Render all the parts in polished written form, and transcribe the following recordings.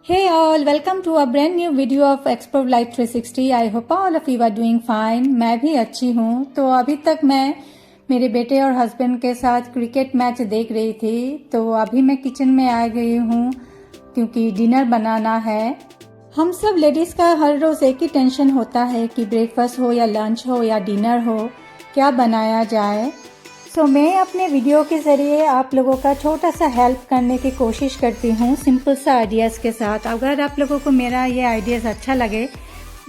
Hey all, welcome to a brand new video of Explore Life 360. I hope all of you are doing fine. मैं भी अच्छी हूँ। तो अभी तक मैं मेरे बेटे और हस्बैंड के साथ क्रिकेट मैच देख रही थी। तो अभी मैं किचन में आ गई हूँ क्योंकि डिनर बनाना है। हम सब लेडीज़ का हर रोज़ एक ही टेंशन होता है कि ब्रेकफास्ट हो या लंच हो या डिनर हो, क्या बनाया जाए। मैं अपने वीडियो के ज़रिए आप लोगों का छोटा सा हेल्प करने की कोशिश करती हूँ सिंपल सा आइडियाज़ के साथ। अगर आप लोगों को मेरा ये आइडियाज़ अच्छा लगे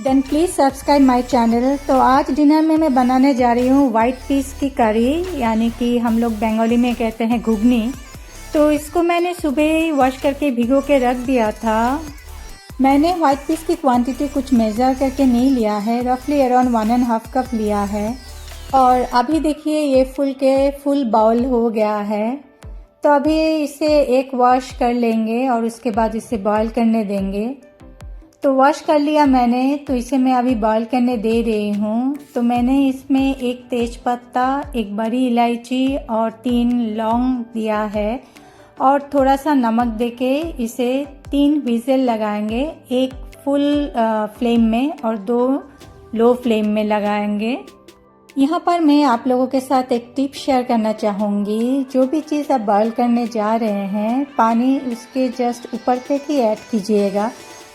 then please subscribe my channel. तो आज डिनर में मैं बनाने जा रही हूँ वाइट पीस की करी, यानी कि हम लोग बंगाली में कहते हैं घुगनी। तो इसको मैंने सुबह ही वॉश करके भिगो के रख दिया था। मैंने वाइट पीस की क्वांटिटी कुछ मेज़र करके नहीं लिया है, रफली अराउंड 1.5 कप लिया है। और अभी देखिए ये फुल बाउल हो गया है। तो अभी इसे एक वॉश कर लेंगे और उसके बाद इसे बॉईल करने देंगे। तो वॉश कर लिया मैंने, तो इसे मैं अभी बॉईल करने दे रही हूँ। तो मैंने इसमें एक तेज पत्ता, एक बड़ी इलायची और 3 लौंग दिया है और थोड़ा सा नमक देके इसे 3 विजिल लगाएंगे, एक फुल फ्लेम में और 2 लो फ्लेम में लगाएंगे। यहाँ पर मैं आप लोगों के साथ एक टिप शेयर करना चाहूँगी। जो भी चीज़ आप बॉईल करने जा रहे हैं, पानी उसके जस्ट ऊपर तक ही ऐड कीजिएगा,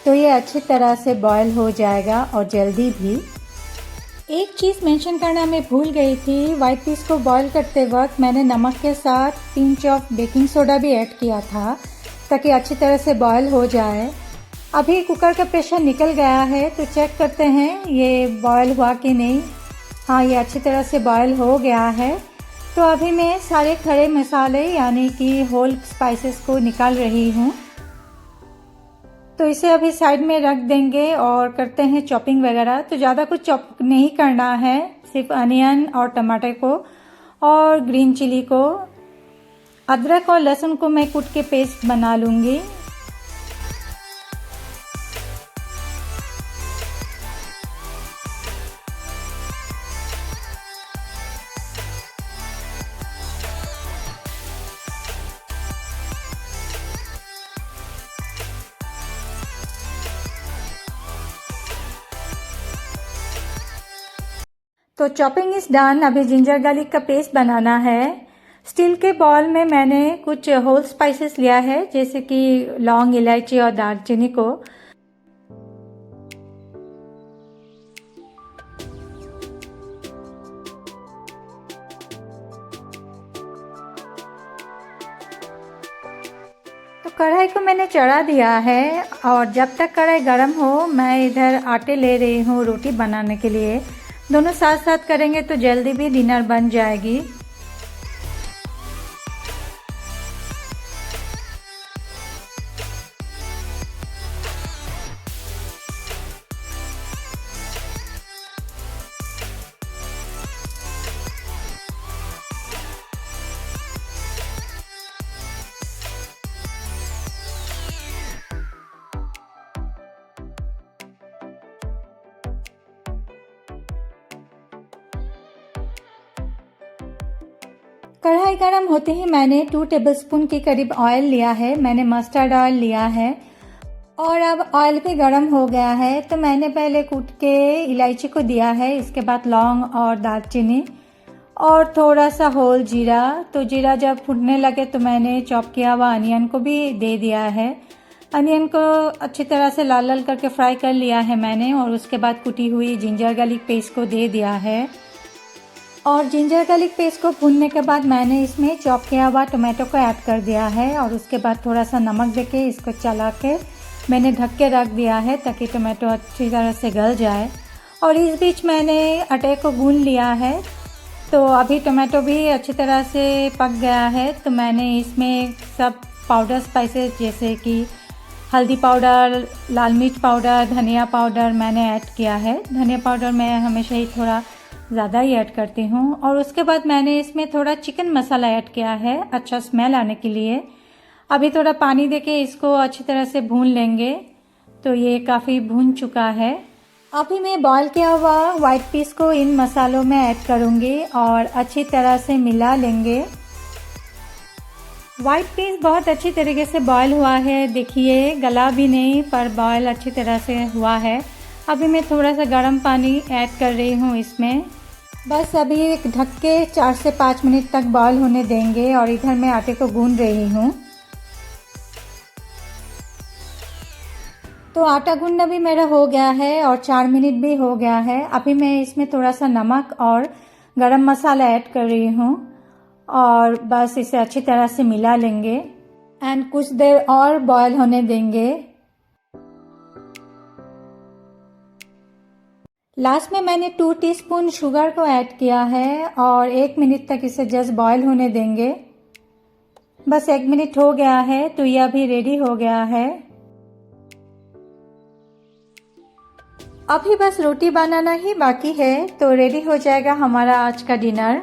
तो ये अच्छी तरह से बॉईल हो जाएगा और जल्दी भी। एक चीज़ मेंशन करना मैं भूल गई थी, वाइट पीस को बॉईल करते वक्त मैंने नमक के साथ पिंच ऑफ बेकिंग सोडा भी ऐड किया था ताकि अच्छी तरह से बॉईल हो जाए। अभी कुकर का प्रेशर निकल गया है, तो चेक करते हैं ये बॉईल हुआ कि नहीं। हाँ, ये अच्छी तरह से बॉयल हो गया है। तो अभी मैं सारे खड़े मसाले यानी कि होल स्पाइसेस को निकाल रही हूँ। तो इसे अभी साइड में रख देंगे और करते हैं चॉपिंग वगैरह। तो ज़्यादा कुछ चॉप नहीं करना है, सिर्फ अनियन और टमाटर को और ग्रीन चिली को। अदरक और लहसुन को मैं कूट के पेस्ट बना लूँगी। तो चॉपिंग इज डन। अभी जिंजर गार्लिक का पेस्ट बनाना है। स्टील के बॉल में मैंने कुछ होल स्पाइसेस लिया है, जैसे कि लौंग, इलायची और दालचीनी को। तो कढ़ाई को मैंने चढ़ा दिया है और जब तक कढ़ाई गर्म हो मैं इधर आटे ले रही हूँ रोटी बनाने के लिए। दोनों साथ साथ करेंगे तो जल्दी भी डिनर बन जाएगी। कढ़ाई गरम होते ही मैंने 2 टेबलस्पून के करीब ऑयल लिया है। मैंने मस्टर्ड ऑयल लिया है और अब ऑयल भी गरम हो गया है। तो मैंने पहले कूट के इलायची को दिया है, इसके बाद लौंग और दालचीनी और थोड़ा सा होल जीरा। तो जीरा जब फूटने लगे तो मैंने चॉप किया हुआ अनियन को भी दे दिया है। अनियन को अच्छी तरह से लाल लाल करके फ्राई कर लिया है मैंने और उसके बाद कुटी हुई जिंजर गार्लिक पेस्ट को दे दिया है। और जिंजर गार्लिक पेस्ट को भूनने के बाद मैंने इसमें चॉप किया हुआ टोमेटो को ऐड कर दिया है और उसके बाद थोड़ा सा नमक देके इसको चला के मैंने ढक के रख दिया है ताकि टोमेटो अच्छी तरह से गल जाए। और इस बीच मैंने आटे को गूंद लिया है। तो अभी टोमेटो भी अच्छी तरह से पक गया है। तो मैंने इसमें सब पाउडर स्पाइसेस जैसे कि हल्दी पाउडर, लाल मिर्च पाउडर, धनिया पाउडर मैंने ऐड किया है। धनिया पाउडर मैं हमेशा ही थोड़ा ज़्यादा ही ऐड करती हूँ। और उसके बाद मैंने इसमें थोड़ा चिकन मसाला ऐड किया है अच्छा स्मेल आने के लिए। अभी थोड़ा पानी देके इसको अच्छी तरह से भून लेंगे। तो ये काफ़ी भून चुका है। अभी मैं बॉईल किया हुआ वाइट पीस को इन मसालों में ऐड करूँगी और अच्छी तरह से मिला लेंगे। व्हाइट पीस बहुत अच्छी तरीके से बॉयल हुआ है, देखिए गला भी नहीं पर बॉयल अच्छी तरह से हुआ है। अभी मैं थोड़ा सा गर्म पानी ऐड कर रही हूँ इसमें। बस अभी ढक के 4 से 5 मिनट तक बॉयल होने देंगे और इधर मैं आटे को गूंद रही हूँ। तो आटा गूंदना भी मेरा हो गया है और 4 मिनट भी हो गया है। अभी मैं इसमें थोड़ा सा नमक और गरम मसाला ऐड कर रही हूँ और बस इसे अच्छी तरह से मिला लेंगे एंड कुछ देर और बॉयल होने देंगे। लास्ट में मैंने 2 टीस्पून शुगर को ऐड किया है और 1 मिनट तक इसे जस्ट बॉयल होने देंगे। बस 1 मिनट हो गया है तो यह अभी रेडी हो गया है। अभी बस रोटी बनाना ही बाकी है तो रेडी हो जाएगा हमारा आज का डिनर।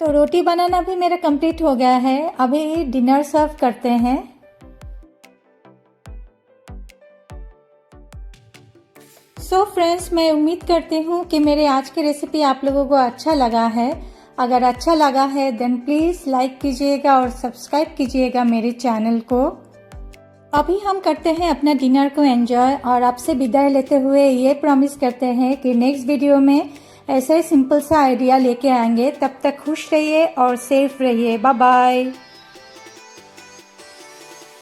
तो रोटी बनाना भी मेरा कंप्लीट हो गया है। अभी डिनर सर्व करते हैं। सो फ्रेंड्स, मैं उम्मीद करती हूँ कि मेरे आज की रेसिपी आप लोगों को अच्छा लगा है। अगर अच्छा लगा है देन प्लीज लाइक कीजिएगा और सब्सक्राइब कीजिएगा मेरे चैनल को। अभी हम करते हैं अपना डिनर को एंजॉय और आपसे विदाई लेते हुए ये प्रॉमिस करते हैं कि नेक्स्ट वीडियो में ऐसा ही सिंपल सा आइडिया लेके आएंगे। तब तक खुश रहिए और सेफ रहिए। Bye bye.